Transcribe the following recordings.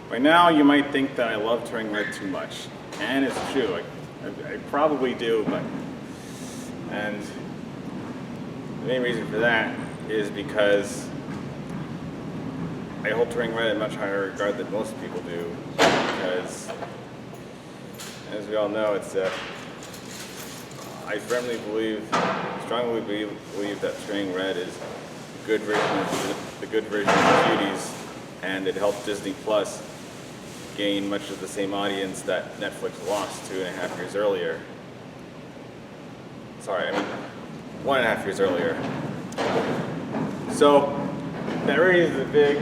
By now, you might think that I love turning red too much, and it's true. I probably do, and the main reason for that is because I hold turning red in much higher regard than most people do. Because, as we all know, I strongly believe that turning red is the good version of Cuties, and it helped Disney Plus gain much of the same audience that Netflix lost 2.5 years earlier. Sorry, 1.5 years earlier. So that raises a big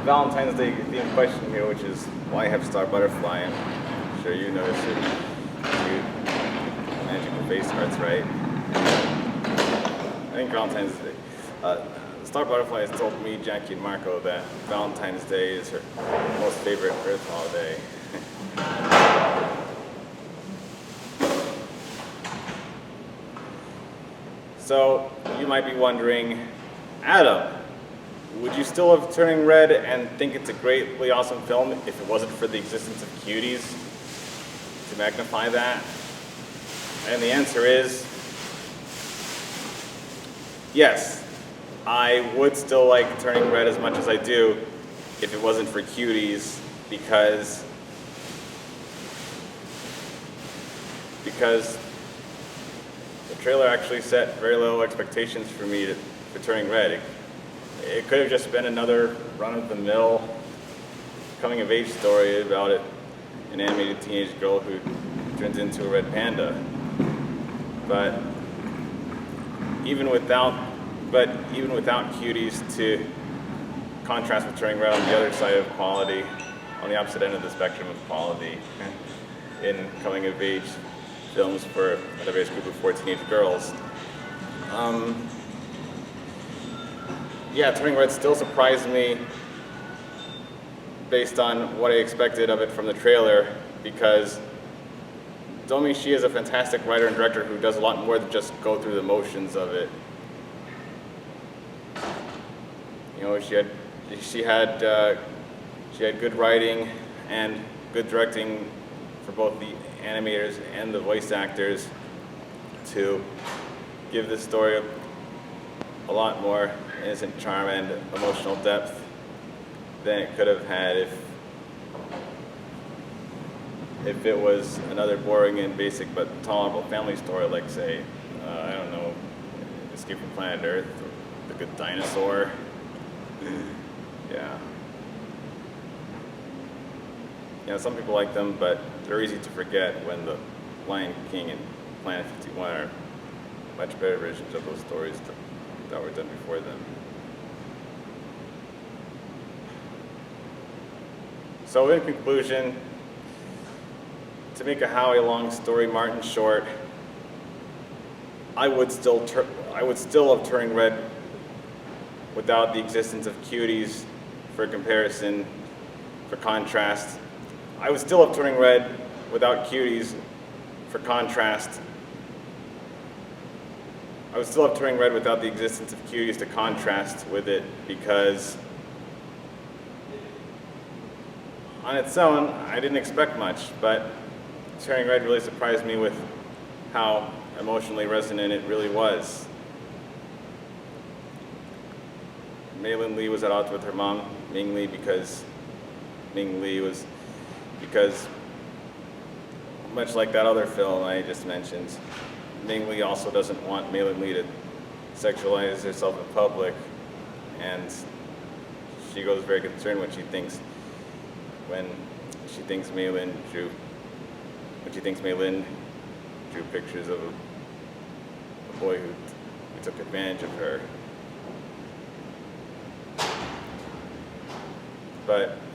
Valentine's Day theme question here, which is why have Star Butterfly? I'm sure you noticed your cute magical face hearts, right? I think Valentine's Day. Star Butterfly has told me, Jackie, and Marco that Valentine's Day is her most favorite Earth holiday. So you might be wondering, Adam, would you still have Turning Red and think it's a greatly awesome film if it wasn't for the existence of Cuties to magnify that? And the answer is yes. I would still like Turning Red as much as I do if it wasn't for Cuties, because the trailer actually set very low expectations for me for Turning Red. It could have just been another run-of-the-mill coming-of-age story about an animated teenage girl who turns into a red panda. But even without Cuties to contrast with Turning Red on the other side of quality, on the opposite end of the spectrum of quality, in coming-of-age films for a diverse group of 4 teenage girls. Turning Red still surprised me based on what I expected of it from the trailer, because Domi Shi is a fantastic writer and director who does a lot more than just go through the motions of it. She had good writing and good directing for both the animators and the voice actors to give this story a lot more innocent charm and emotional depth than it could have had if it was another boring and basic but tolerable family story, like, say, Escape from Planet Earth, or The Good Dinosaur. Some people like them, but they're easy to forget when The Lion King and Planet 51 are much better versions of those stories that were done before them. So in conclusion, to make a Howie Long story Martin short, I would still have Turning Red without the existence of Cuties for comparison, for contrast. I would still have Turning Red without Cuties for contrast. I would still have Turning Red without the existence of Cuties to contrast with it, because on its own, I didn't expect much, but Turning Red really surprised me with how emotionally resonant it really was. Mei-Lin Lee was at odds with her mom, Ming Lee, because much like that other film I just mentioned, Ming Lee also doesn't want Mei-Lin Lee to sexualize herself in public, and she goes very concerned when she thinks Mei-Lin drew pictures of a boy who took advantage of her.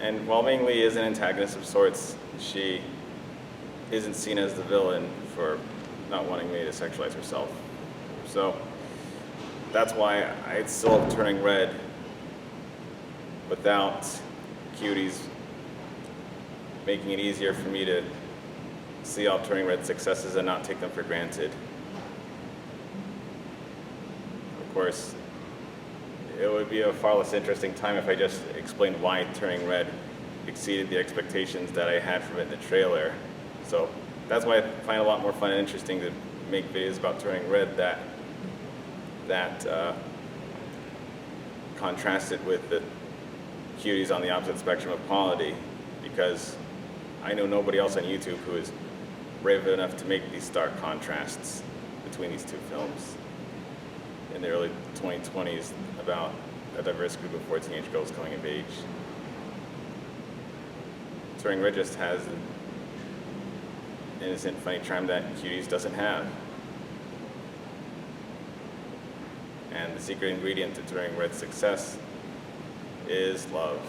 And while Ming Lee is an antagonist of sorts, she isn't seen as the villain for not wanting Mei to sexualize herself. So that's why I'd still have Turning Red without Cuties making it easier for me to see all Turning Red's successes and not take them for granted. Of course, it would be a far less interesting time if I just explained why Turning Red exceeded the expectations that I had from it in the trailer. So that's why I find it a lot more fun and interesting to make videos about Turning Red that contrast it with the Cuties on the opposite spectrum of quality, because I know nobody else on YouTube who is brave enough to make these stark contrasts between these two films in the early 2020s about a diverse group of 14-teenage girls coming of age. Turning Red just has an innocent, funny charm that Cuties doesn't have. And the secret ingredient to Turning Red's success is love.